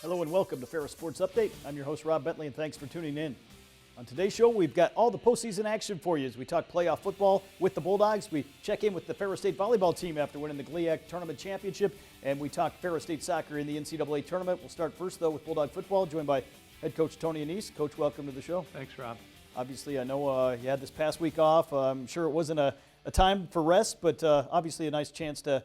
Hello and welcome to Ferris Sports Update. I'm your host, Rob Bentley, and thanks for tuning in. On today's show, we've got all the postseason action for you as we talk playoff football with the Bulldogs. We check in with the Ferris State volleyball team after winning the GLIAC Tournament Championship, and we talk Ferris State soccer in the NCAA tournament. We'll start first, though, with Bulldog Football, joined by head coach Tony Annese. Coach, welcome to the show. Thanks, Rob. Obviously, I know you had this past week off. I'm sure it wasn't a time for rest, but obviously a nice chance to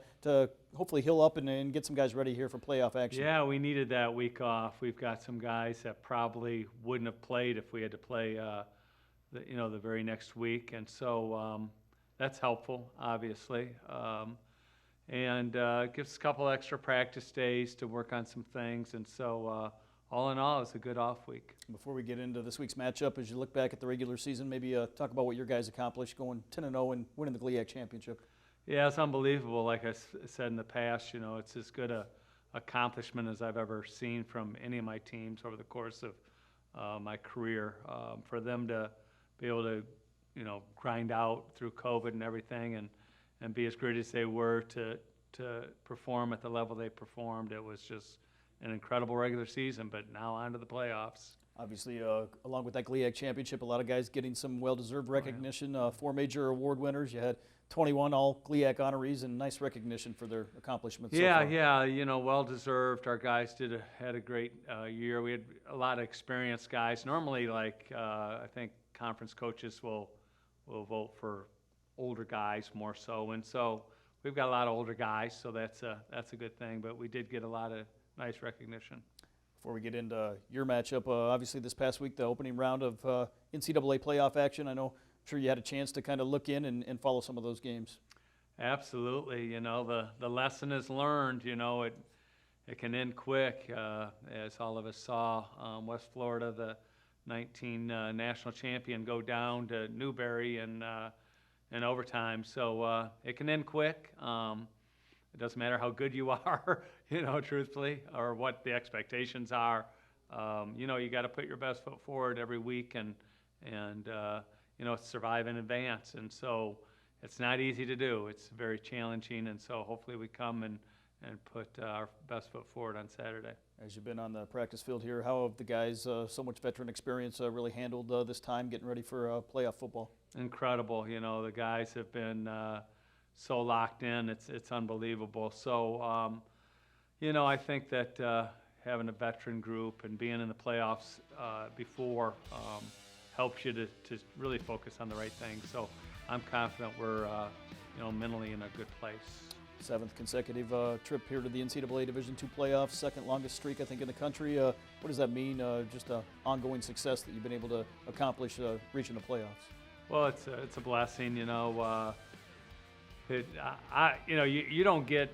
hopefully heal up and get some guys ready here for playoff action. Yeah, we needed that week off. We've got some guys that probably wouldn't have played if we had to play, the very next week, and so that's helpful, obviously, and gives us a couple extra practice days to work on some things, and so all in all, it's a good off week. Before we get into this week's matchup, as you look back at the regular season, maybe talk about what your guys accomplished going 10-0 and winning the GLIAC championship. Yeah, it's unbelievable. Like I said in the past, it's as good a accomplishment as I've ever seen from any of my teams over the course of my career. For them to be able to, grind out through COVID and everything and be as great as they were to perform at the level they performed, it was just an incredible regular season, but now on to the playoffs. Obviously, along with that GLIAC championship, a lot of guys getting some well-deserved recognition. Oh, yeah. 4 major award winners. You had 21 all GLIAC honorees and nice recognition for their accomplishments. Yeah, so far. yeah, well-deserved. Our guys had a great year. We had a lot of experienced guys. Normally, I think conference coaches will vote for older guys more so, and so we've got a lot of older guys, so that's a good thing. But we did get a lot of nice recognition. Before we get into your matchup, obviously this past week, the opening round of NCAA playoff action, I'm sure you had a chance to kind of look in and follow some of those games. Absolutely. The lesson is learned. It can end quick, as all of us saw. West Florida, the 19 national champion, go down to Newberry in overtime. So it can end quick. It doesn't matter how good you are, truthfully, or what the expectations are. You got to put your best foot forward every week and survive in advance. And so it's not easy to do. It's very challenging. And so hopefully we come and put our best foot forward on Saturday. As you've been on the practice field here, how have the guys, so much veteran experience, really handled this time getting ready for playoff football? Incredible. The guys have been so locked in, it's unbelievable. So, I think that having a veteran group and being in the playoffs before helps you to really focus on the right things. So I'm confident we're, mentally in a good place. 7th consecutive trip here to the NCAA Division II playoffs, second longest streak, I think, in the country. What does that mean, just ongoing success that you've been able to accomplish reaching the playoffs? Well, it's a blessing, you don't get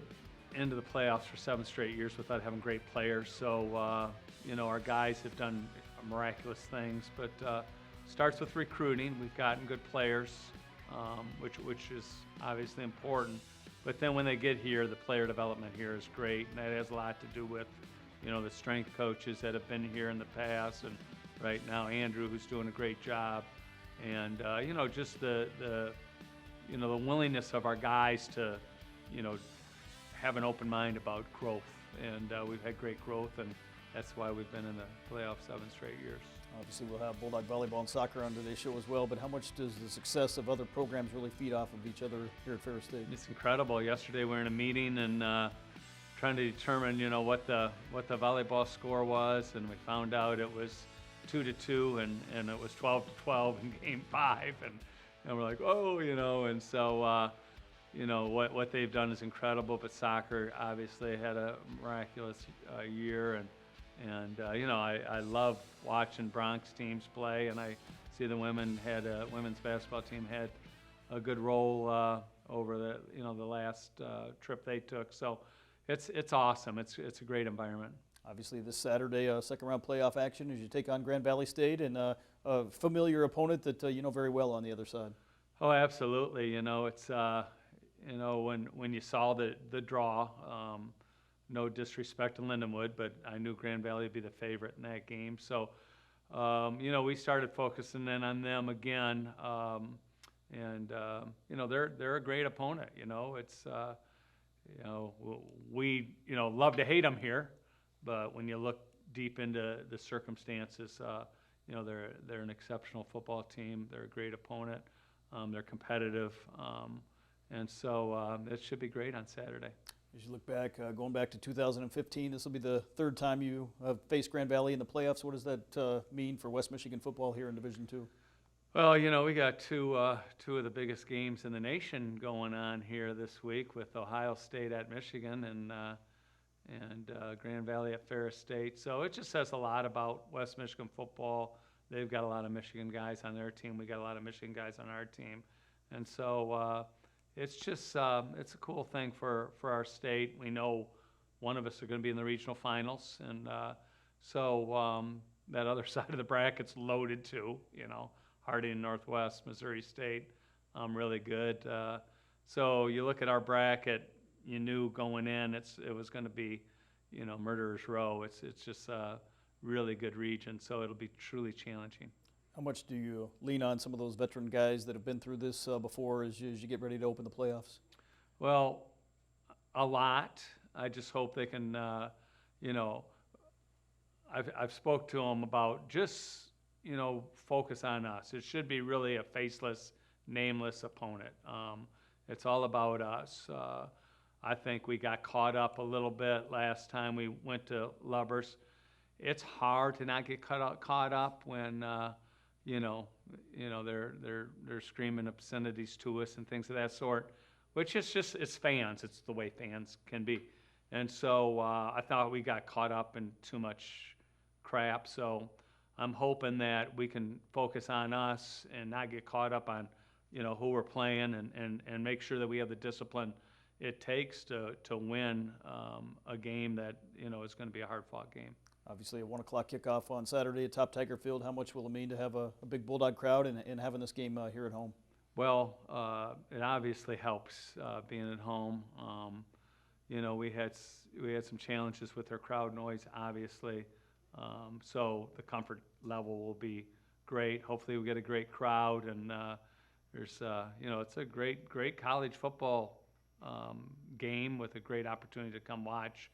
into the playoffs for 7 straight years without having great players. So, our guys have done miraculous things, but starts with recruiting. We've gotten good players, which is obviously important. But then when they get here, the player development here is great, and that has a lot to do with, the strength coaches that have been here in the past, and right now Andrew, who's doing a great job, and just the willingness of our guys to, have an open mind about growth. And we've had great growth, and that's why we've been in the playoffs 7 straight years. Obviously, we'll have Bulldog volleyball and soccer on today's show as well, but how much does the success of other programs really feed off of each other here at Ferris State? It's incredible. Yesterday we were in a meeting and trying to determine, what the volleyball score was, and we found out it was 2-2, and it was 12-12 in Game 5, and we're like, oh, and so, what they've done is incredible, but soccer obviously had a miraculous year, and I love watching Bronx teams play, and I see the women's basketball team had a good role over the last trip they took. So it's awesome. It's a great environment. Obviously, this Saturday, second round playoff action as you take on Grand Valley State and a familiar opponent that you know very well on the other side. Oh, absolutely. It's when you saw the draw. No disrespect to Lindenwood, but I knew Grand Valley would be the favorite in that game. So, we started focusing in on them again, and they're a great opponent. It's we love to hate them here, but when you look deep into the circumstances. You know, they're an exceptional football team. They're a great opponent. They're competitive, and so it should be great on Saturday. As you look back, going back to 2015, this will be the third time you have faced Grand Valley in the playoffs. What does that mean for West Michigan football here in Division II? Well, you know, we got two of the biggest games in the nation going on here this week with Ohio State at Michigan and Grand Valley at Ferris State. So it just says a lot about West Michigan football. They've got a lot of Michigan guys on their team. We got a lot of Michigan guys on our team, and so it's just it's a cool thing for our state. We know one of us are going to be in the regional finals, and so that other side of the bracket's loaded too. You know, Harding Northwest, Missouri State, really good. So you look at our bracket, you knew going in it was going to be, you know, murderer's row. It's just a really good region, so it'll be truly challenging. How much do you lean on some of those veteran guys that have been through this before as you get ready to open the playoffs? Well, a lot. I just hope they can, you know, I've spoke to them about just, you know, focus on us. It should be really a faceless, nameless opponent. It's all about us. I think we got caught up a little bit last time we went to Lubbers. It's hard to not get caught up when you know they're screaming obscenities to us and things of that sort, which is just, it's fans. It's the way fans can be, and so I thought we got caught up in too much crap. So I'm hoping that we can focus on us and not get caught up on, you know, who we're playing, and make sure that we have the discipline it takes to win a game that, you know, is going to be a hard-fought game. Obviously, a 1 o'clock kickoff on Saturday at Top Tiger Field. How much will it mean to have a big Bulldog crowd and having this game here at home? Well, it obviously helps being at home. You know, we had some challenges with our crowd noise, obviously. So the comfort level will be great. Hopefully, we get a great crowd, and there's, you know, it's a great college football game with a great opportunity to come watch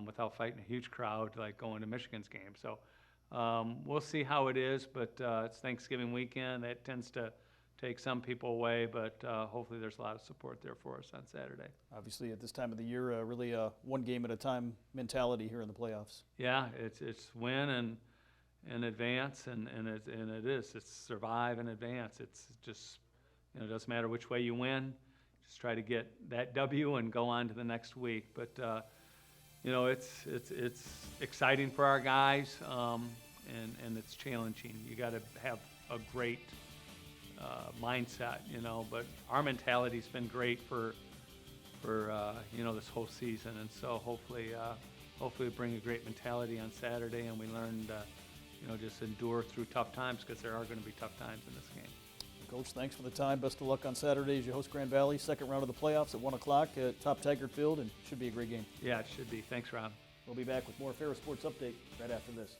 without fighting a huge crowd like going to Michigan's game. So we'll see how it is, but it's Thanksgiving weekend. That tends to take some people away, but hopefully there's a lot of support there for us on Saturday. Obviously, at this time of the year, really a one game at a time mentality here in the playoffs. Yeah, it's win and advance, and it's survive and advance. It's just, you know, it doesn't matter which way you win. Just try to get that W and go on to the next week. But you know, it's exciting for our guys, and it's challenging. You got to have a great mindset, you know. But our mentality's been great for you know, this whole season, and so hopefully we bring a great mentality on Saturday, and we learn to, you know, just endure through tough times, because there are going to be tough times in this game. Coach, thanks for the time. Best of luck on Saturday as you host Grand Valley. Second round of the playoffs at 1 o'clock at Top Tiger Field, and should be a great game. Yeah, it should be. Thanks, Rob. We'll be back with more Ferris Sports Update right after this.